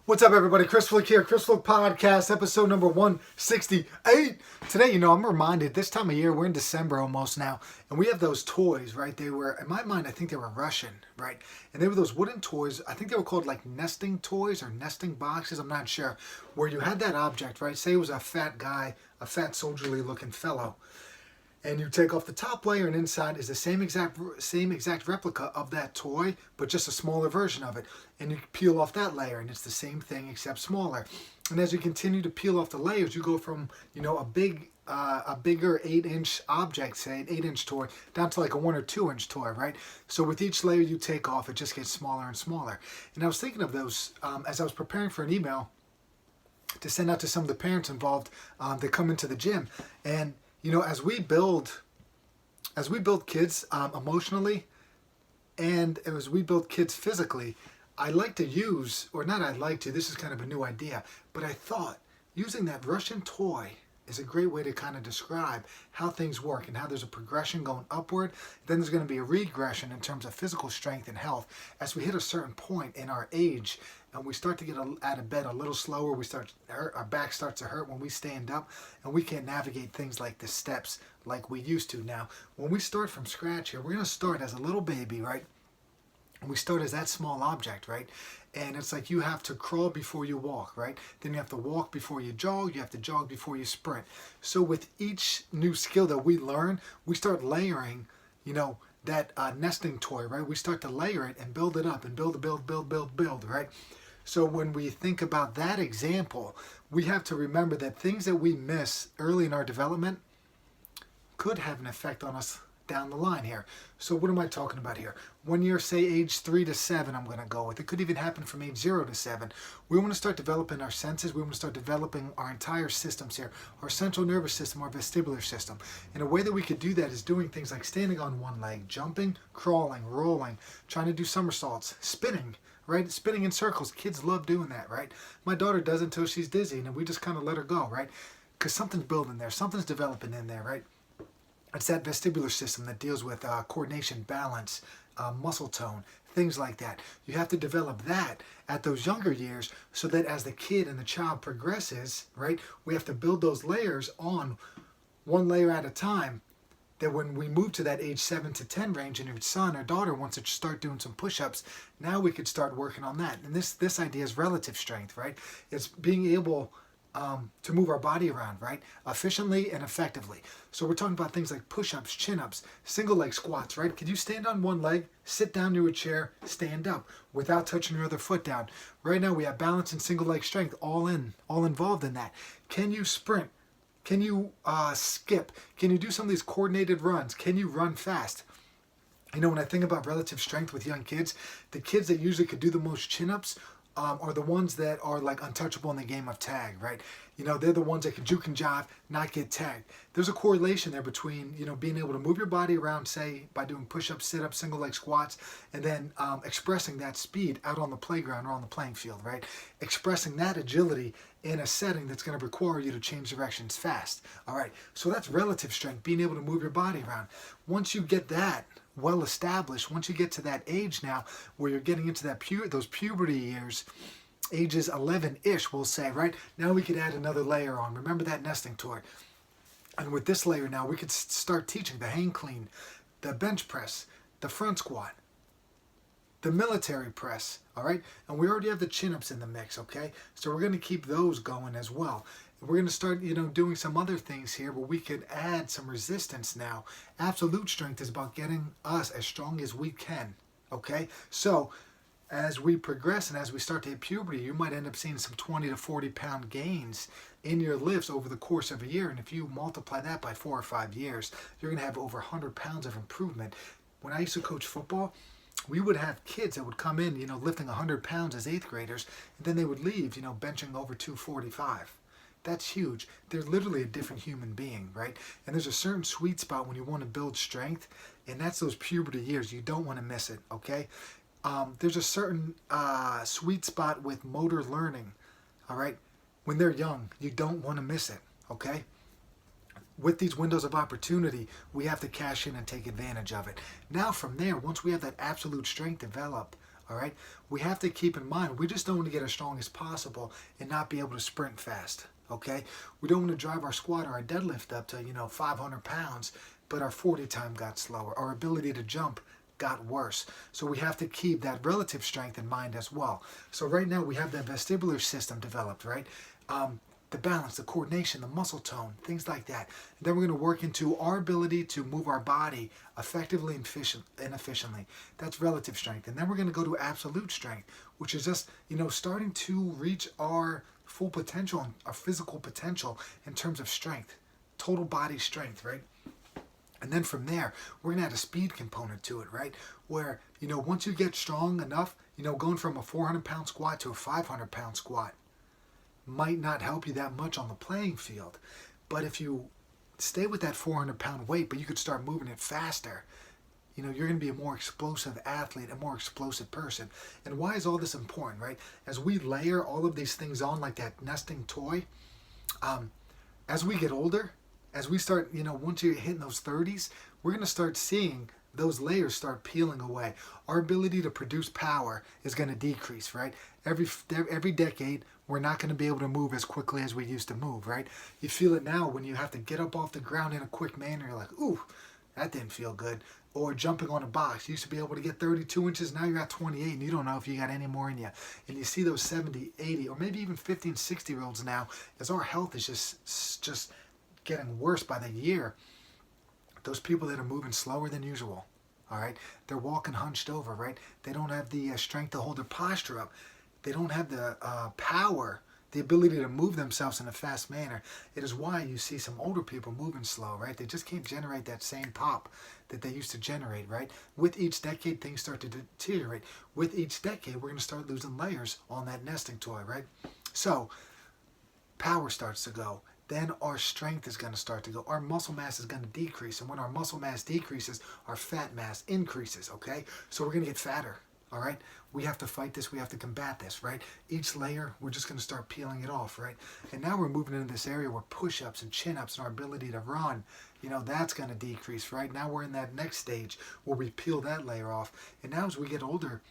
What's up, everybody? Chris Flick here, Chris Flick Podcast, episode number 168. Today, I'm reminded, this time of year, we're in December almost now, and we have those toys, right? They were, in my mind, I think they were Russian, right? And they were those wooden toys, I think they were called like nesting toys or nesting boxes, I'm not sure, where you had that object, right? Say it was a fat guy, a fat soldierly looking fellow. And you take off the top layer, and inside is the same exact replica of that toy, but just a smaller version of it. And you peel off that layer, and it's the same thing except smaller. And as you continue to peel off the layers, you go from a bigger 8-inch object, say an 8-inch toy, down to like a 1 or 2-inch toy, right? So with each layer you take off, it just gets smaller and smaller. And I was thinking of those as I was preparing for an email to send out to some of the parents involved that come into the gym. And as we build kids emotionally, and as we build kids physically, this is kind of a new idea, but I thought using that Russian toy is a great way to kind of describe how things work and how there's a progression going upward. Then there's going to be a regression in terms of physical strength and health. As we hit a certain point in our age and we start to get out of bed a little slower, our back starts to hurt when we stand up, and we can't navigate things like the steps like we used to now. When we start from scratch here, we're going to start as a little baby, right? We start as that small object, right? And it's like you have to crawl before you walk, right? Then you have to walk before you jog. You have to jog before you sprint. So with each new skill that we learn, we start layering, that nesting toy, right? We start to layer it and build it up and build, right? So when we think about that example, we have to remember that things that we miss early in our development could have an effect on us down the line here. So what am I talking about here? 1 year, say age 3 to 7, I'm going to go with. It could even happen from age 0 to 7. We want to start developing our senses. We want to start developing our entire systems here, our central nervous system, our vestibular system. And a way that we could do that is doing things like standing on one leg, jumping, crawling, rolling, trying to do somersaults, spinning, right? Spinning in circles. Kids love doing that, right? My daughter does until she's dizzy, and we just kind of let her go, right? Because something's building there. Something's developing in there, right? It's that vestibular system that deals with coordination, balance, muscle tone, things like that. You have to develop that at those younger years so that as the kid and the child progresses, right, we have to build those layers on one layer at a time, that when we move to that age 7 to 10 range and your son or daughter wants to start doing some push-ups, now we could start working on that. And this idea is relative strength, right? It's being able to move our body around, right? Efficiently and effectively. So we're talking about things like push-ups, chin-ups, single leg squats, right? Could you stand on one leg, sit down to a chair, stand up without touching your other foot down? Right now we have balance and single leg strength all involved in that. Can you sprint? Can you skip? Can you do some of these coordinated runs? Can you run fast? When I think about relative strength with young kids, the kids that usually could do the most chin-ups are the ones that are like untouchable in the game of tag, right? They're the ones that can juke and jive, not get tagged. There's a correlation there between, being able to move your body around, say, by doing push-ups, sit-ups, single leg squats, and then expressing that speed out on the playground or on the playing field, right? Expressing that agility in a setting that's going to require you to change directions fast. All right, so that's relative strength, being able to move your body around. Once you get that well established, once you get to that age now where you're getting into those puberty years, ages 11-ish, we'll say, right? Now we could add another layer on. Remember that nesting toy. And with this layer now, we could start teaching the hang clean, the bench press, the front squat, the military press, all right? And we already have the chin-ups in the mix, okay? So we're going to keep those going as well. We're going to start, doing some other things here where we could add some resistance now. Absolute strength is about getting us as strong as we can, okay? So as we progress and as we start to hit puberty, you might end up seeing some 20 to 40 pound gains in your lifts over the course of a year. And if you multiply that by 4 or 5 years, you're going to have over 100 pounds of improvement. When I used to coach football, we would have kids that would come in, lifting 100 pounds as 8th graders, and then they would leave, benching over 245. That's huge. They're literally a different human being, right? And there's a certain sweet spot when you want to build strength, and that's those puberty years. You don't want to miss it, okay? There's a certain sweet spot with motor learning, all right? When they're young, you don't want to miss it, okay? With these windows of opportunity, we have to cash in and take advantage of it. Now from there, once we have that absolute strength developed, All right, we have to keep in mind we just don't want to get as strong as possible and not be able to sprint fast. Okay, we don't want to drive our squat or our deadlift up to 500 pounds, but our 40 time got slower. Our ability to jump got worse. So we have to keep that relative strength in mind as well. So right now we have that vestibular system developed, right? The balance, the coordination, the muscle tone, things like that. And then we're going to work into our ability to move our body effectively and efficiently. That's relative strength. And then we're going to go to absolute strength, which is just, starting to reach our full potential, our physical potential in terms of strength, total body strength, right? And then from there, we're going to add a speed component to it, right? Where, once you get strong enough, going from a 400-pound squat to a 500-pound squat might not help you that much on the playing field. But if you stay with that 400-pound weight, but you could start moving it faster, you're going to be a more explosive athlete, a more explosive person. And why is all this important, right? As we layer all of these things on like that nesting toy, as we get older, as we start, once you're hitting those 30s, we're going to start seeing those layers start peeling away. Our ability to produce power is going to decrease, right? Every decade, we're not going to be able to move as quickly as we used to move, right? You feel it now when you have to get up off the ground in a quick manner. You're like, ooh, that didn't feel good. Or jumping on a box. You used to be able to get 32 inches. Now you're at 28 and you don't know if you got any more in you. And you see those 70, 80, or maybe even 50 and 60-year-olds now, as our health is just getting worse by the year. Those people that are moving slower than usual, all right? They're walking hunched over, right? They don't have the strength to hold their posture up. They don't have the power, the ability to move themselves in a fast manner. It is why you see some older people moving slow, right? They just can't generate that same pop that they used to generate, right? With each decade, things start to deteriorate. With each decade, we're going to start losing layers on that nesting toy, right? So power starts to go. Then our strength is going to start to go. Our muscle mass is going to decrease. And when our muscle mass decreases, our fat mass increases, okay? So we're going to get fatter, all right? We have to fight this. We have to combat this, right? Each layer, we're just going to start peeling it off, right? And now we're moving into this area where push-ups and chin-ups and our ability to run, that's going to decrease, right? Now we're in that next stage where we peel that layer off. And now as we get older,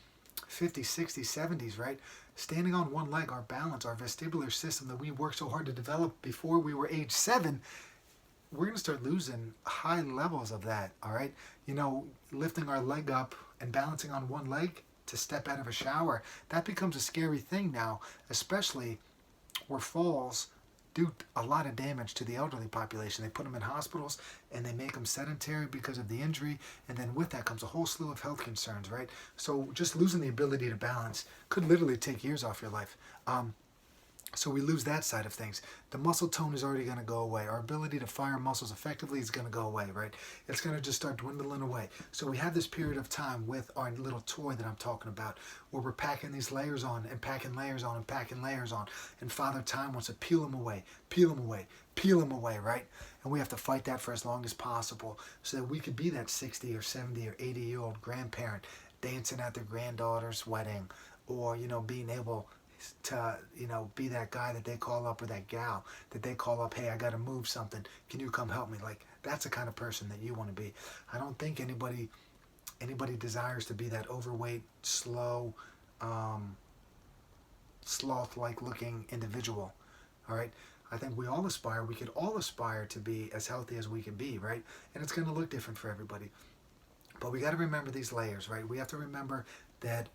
50s, 60s, 70s, right? Standing on one leg, our balance, our vestibular system that we worked so hard to develop before we were age 7, we're going to start losing high levels of that, all right? Lifting our leg up and balancing on one leg to step out of a shower, that becomes a scary thing now, especially where falls do a lot of damage to the elderly population. They put them in hospitals and they make them sedentary because of the injury, and then with that comes a whole slew of health concerns, right? So just losing the ability to balance could literally take years off your life. So we lose that side of things. The muscle tone is already going to go away. Our ability to fire muscles effectively is going to go away, right? It's going to just start dwindling away. So we have this period of time with our little toy that I'm talking about where we're packing these layers on and packing layers on and packing layers on. And Father Time wants to peel them away, peel them away, peel them away, right? And we have to fight that for as long as possible so that we could be that 60 or 70 or 80-year-old grandparent dancing at their granddaughter's wedding, or, being able to be that guy that they call up, or that gal that they call up, hey, I got to move something, can you come help me? Like, that's the kind of person that you want to be. I don't think anybody desires to be that overweight, slow, sloth-like looking individual. All right, I think we could all aspire to be as healthy as we can be, right? And it's going to look different for everybody, but we got to remember these layers, right? We have to remember that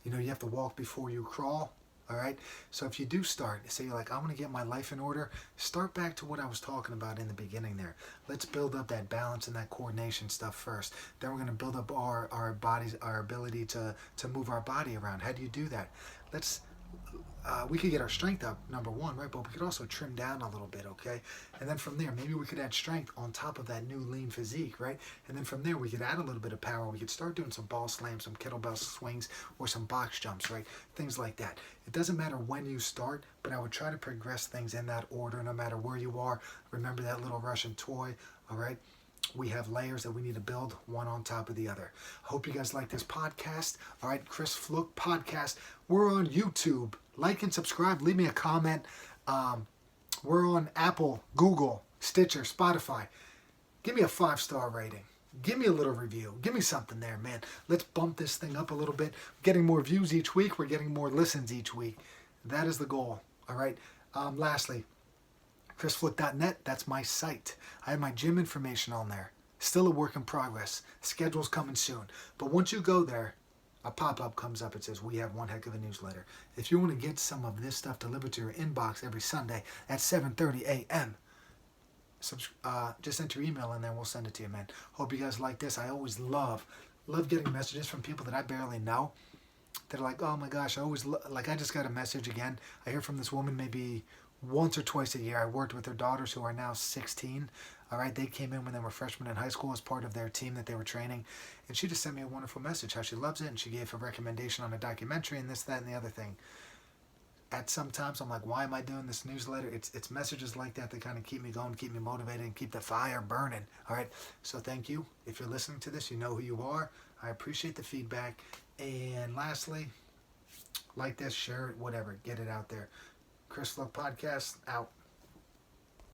you have to walk before you crawl. All right. So if you do start, say you're like, I'm going to get my life in order, start back to what I was talking about in the beginning there. Let's build up that balance and that coordination stuff first. Then we're going to build up our bodies, our ability to move our body around. How do you do that? We could get our strength up, number one, right? But we could also trim down a little bit, okay? And then from there, maybe we could add strength on top of that new lean physique, right? And then from there, we could add a little bit of power. We could start doing some ball slams, some kettlebell swings, or some box jumps, right? Things like that. It doesn't matter when you start, but I would try to progress things in that order no matter where you are. Remember that little Russian toy, all right? We have layers that we need to build, one on top of the other. Hope you guys like this podcast. All right, Chris Flook Podcast. We're on YouTube. Like and subscribe. Leave me a comment. We're on Apple, Google, Stitcher, Spotify. Give me a 5-star rating. Give me a little review. Give me something there, man. Let's bump this thing up a little bit. Getting more views each week. We're getting more listens each week. That is the goal. All right. Lastly, chrisflick.net. That's my site. I have my gym information on there. Still a work in progress. Schedule's coming soon. But once you go there, a pop-up comes up. It says, we have one heck of a newsletter. If you want to get some of this stuff delivered to your inbox every Sunday at 7:30 a.m., just enter your email in there and we'll send it to you, man. Hope you guys like this. I always love getting messages from people that I barely know. They're like, oh my gosh, I just got a message again. I hear from this woman maybe once or twice a year. I worked with their daughters who are now 16. All right, they came in when they were freshmen in high school as part of their team that they were training. And she just sent me a wonderful message, how she loves it. And she gave a recommendation on a documentary and this, that, and the other thing. At some times, I'm like, why am I doing this newsletter? It's messages like that that kind of keep me going, keep me motivated, and keep the fire burning. All right, so thank you. If you're listening to this, you know who you are. I appreciate the feedback. And lastly, like this, share it, whatever. Get it out there. Chris Flick Podcast, out.